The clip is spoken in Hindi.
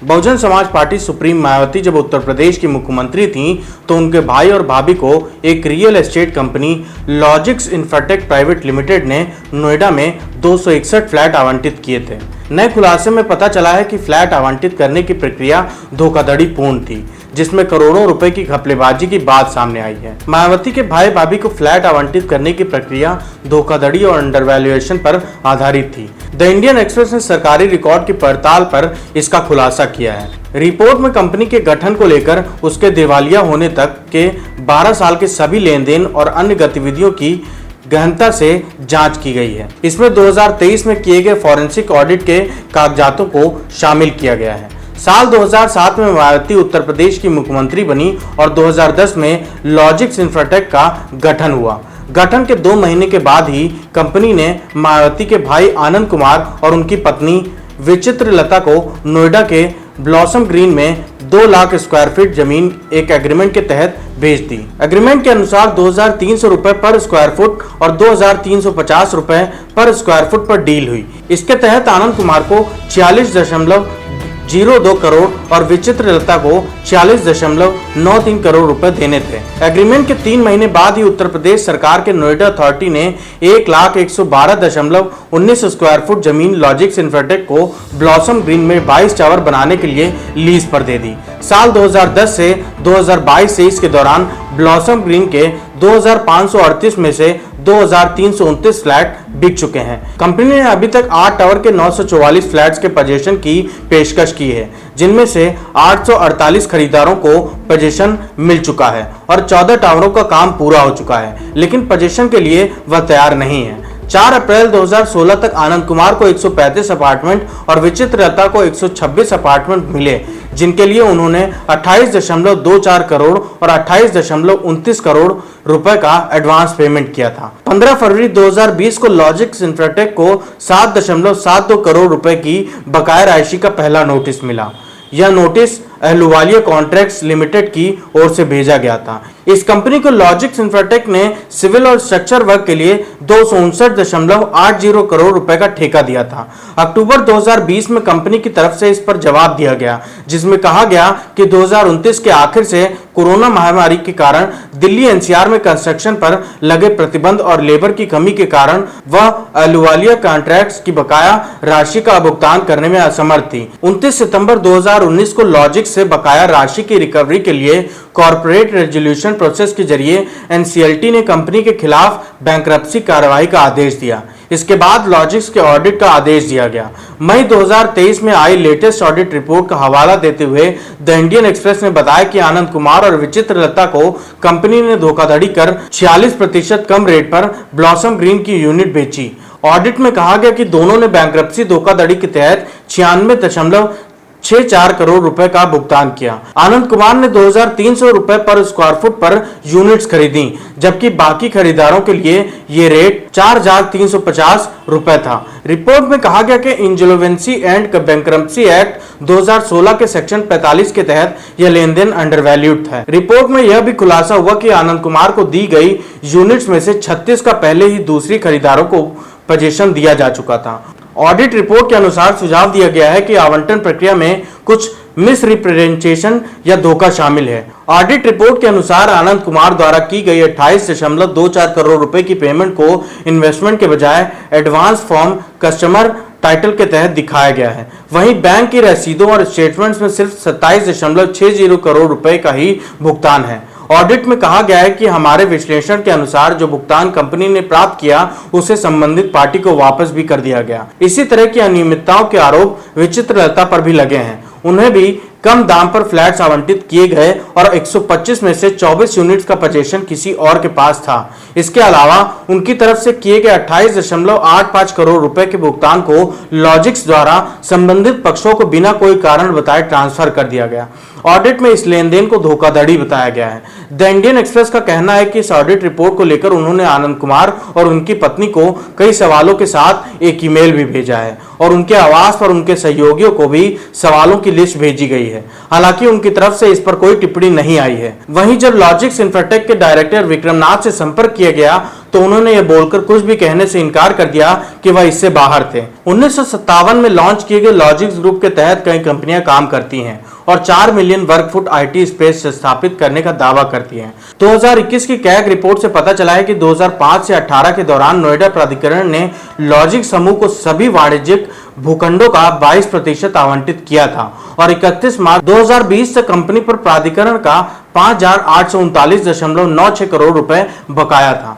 बहुजन समाज पार्टी सुप्रीम मायावती जब उत्तर प्रदेश की मुख्यमंत्री थीं तो उनके भाई और भाभी को एक real estate company logics Infratech private limited ने नोएडा में 261 फ्लैट आवंटित किए थे। नए खुलासे में पता चला है कि फ्लैट आवंटित करने की प्रक्रिया धोखाधड़ी पूर्ण थी, जिसमें करोड़ों रुपए की घपलेबाजी की बात सामने आई है। मायावती के भाई भाभी को फ्लैट आवंटित करने की प्रक्रिया धोखाधड़ी और अंडरवैल्यूएशन पर आधारित थी। द इंडियन एक्सप्रेस ने सरकारी रिकॉर्ड की पड़ताल पर इसका खुलासा किया है। रिपोर्ट में कंपनी के गठन को लेकर उसके दिवालिया होने तक के 12 साल के सभी लेन देन और अन्य गतिविधियों की गहनता से जांच की गई है। इसमें 2023 में किए गए फॉरेंसिक ऑडिट के कागजातों को शामिल किया गया है। साल 2007 में मायावती उत्तर प्रदेश की मुख्यमंत्री बनी और 2010 में लॉजिक्स इंफ्राटेक का गठन हुआ। गठन के 2 महीने के बाद ही कंपनी ने मायावती के भाई आनंद कुमार और उनकी पत्नी विचित्र लता को नोएडा के ब्लॉसम ग्रीन में 2 लाख स्क्वायर फीट जमीन एक एग्रीमेंट के तहत बेच दी। एग्रीमेंट के अनुसार 2300 रुपए पर स्क्वायर फुट और 2350 रुपए पर स्क्वायर फुट पर डील हुई। इसके तहत आनंद कुमार को 46.02 करोड़ और विचित्र लता को 46.93 करोड़ रुपए देने थे। एग्रीमेंट के 3 महीने बाद ही उत्तर प्रदेश सरकार के नोएडा अथॉरिटी ने 1,112.19 स्क्वायर फुट जमीन लॉजिक्स इंफ्राटेक को ब्लॉसम ग्रीन में 22 टावर बनाने के लिए लीज पर दे दी। साल 2010 से 2022-23 के दौरान ब्लॉसम ग्रीन के 2538 में से 2329 फ्लैट बिक चुके हैं। कंपनी ने अभी तक 8 टावर के 944 फ्लैट्स के पोजीशन की पेशकश की है, जिनमें से 848 खरीदारों को पोजीशन मिल चुका है और 14 टावरों का काम पूरा हो चुका है, लेकिन पोजीशन के लिए वह तैयार नहीं है। 4 अप्रैल 2016 तक आनंद कुमार को 135 अपार्टमेंट और विचित्र लता को 126 अपार्टमेंट मिले, जिनके लिए उन्होंने 28.24 करोड़ और 28.29 करोड़ रुपए का एडवांस पेमेंट किया था। 15 फरवरी 2020 को लॉजिक्स इंफ्राटेक को 7.72 करोड़ रुपए की बकाया राशि का पहला नोटिस मिला। यह नोटिस अहलुवालिया कॉन्ट्रैक्ट्स लिमिटेड की ओर से भेजा गया था। इस कंपनी को लॉजिक्स इंफ्राटेक ने सिविल और स्ट्रक्चर वर्क के लिए 259.80 करोड़ रुपए का ठेका दिया था। अक्टूबर 2020 में कंपनी की तरफ से इस पर जवाब दिया गया, जिसमें कहा गया कि 2029 के आखिर से कोरोना महामारी के कारण दिल्ली एनसीआर में कंस्ट्रक्शन पर लगे प्रतिबंध और लेबर की कमी के कारण वह अहलुवालिया कॉन्ट्रैक्ट्स की बकाया राशि का भुगतान करने में असमर्थ थी। 29 सितंबर 2019 को लॉजिक्स से बकाया राशि की रिकवरी के लिए कॉर्पोरेट रेजोल्यूशन प्रोसेस के जरिए एनसीएलटी ने कंपनी के खिलाफ बैंकरप्सी कार्रवाई का आदेश दिया। इसके बाद लॉजिक्स के ऑडिट का आदेश दिया गया। मई 2023 में आई लेटेस्ट ऑडिट रिपोर्ट का हवाला देते हुए द इंडियन एक्सप्रेस ने बताया कि आनंद कुमार और विचित्र लता को कंपनी ने धोखाधड़ी कर 46% कम रेट पर ब्लॉसम ग्रीन की यूनिट बेची। ऑडिट में कहा गया कि दोनों ने बैंकरप्सी धोखाधड़ी के तहत 96.64 करोड़ रुपए का भुगतान किया। आनंद कुमार ने 2300 रुपए पर स्क्वायर फुट पर यूनिट्स खरीदी, जबकि बाकी खरीदारों के लिए ये रेट 4350 रुपए था। रिपोर्ट में कहा गया कि इंजॉल्वेंसी एंड बैंकरप्सी एक्ट 2016 के सेक्शन 45 के तहत यह लेन देन अंडरवैल्यूड था। रिपोर्ट में यह भी खुलासा हुआ कि आनंद कुमार को दी गई यूनिट्स में से 36 का पहले ही दूसरी खरीदारों को पोजीशन दिया जा चुका था। ऑडिट रिपोर्ट के अनुसार सुझाव दिया गया है कि आवंटन प्रक्रिया में कुछ मिसरिप्रेजेंटेशन या धोखा शामिल है। ऑडिट रिपोर्ट के अनुसार आनंद कुमार द्वारा की गई 28.24 करोड़ रुपए की पेमेंट को इन्वेस्टमेंट के बजाय एडवांस फॉर्म कस्टमर टाइटल के तहत दिखाया गया है। वहीं बैंक की रसीदों और स्टेटमेंट्स में सिर्फ 27.60 करोड़ रुपए का ही भुगतान है। ऑडिट में कहा गया है कि हमारे विश्लेषण के अनुसार जो भुगतान कंपनी ने प्राप्त किया उसे संबंधित पार्टी को वापस भी कर दिया गया। इसी तरह की अनियमितताओं के आरोप विचित्र लता पर भी लगे हैं। उन्हें भी कम दाम पर फ्लैट्स आवंटित किए गए और 125 में से 24 यूनिट्स का पोजीशन किसी और के पास था। इसके अलावा उनकी तरफ से किए गए 28.85 करोड़ रुपए के भुगतान को लॉजिक्स द्वारा संबंधित पक्षों को बिना कोई कारण बताए ट्रांसफर कर दिया गया। ऑडिट में इस लेन देन को धोखाधड़ी बताया गया है। द इंडियन एक्सप्रेस का कहना है कि इस ऑडिट रिपोर्ट को लेकर उन्होंने आनंद कुमार और उनकी पत्नी को कई सवालों के साथ एक ईमेल भी भेजा है और उनके आवास पर उनके सहयोगियों को भी सवालों की लिस्ट भेजी गई है। हालांकि उनकी तरफ से इस पर कोई टिप्पणी नहीं आई है। वहीं जब लॉजिक्स इंफ्राटेक के डायरेक्टर विक्रमनाथ से संपर्क किया गया तो उन्होंने ये बोलकर कुछ भी कहने से इनकार कर दिया कि वह इससे बाहर थे। 1957 में लॉन्च किए गए लॉजिक्स ग्रुप के तहत कई कंपनियां काम करती हैं और 4 मिलियन वर्ग फुट आईटी स्पेस स्थापित करने का दावा करती हैं। 2021 की कैग रिपोर्ट से पता चला है कि 2005 से 18 के दौरान नोएडा प्राधिकरण ने लॉजिक समूह को सभी वाणिज्यिक भूखंडों का 22% आवंटित किया था और 31 मार्च 2020 से कंपनी पर प्राधिकरण का 5,839.96 करोड़ रुपए बकाया था।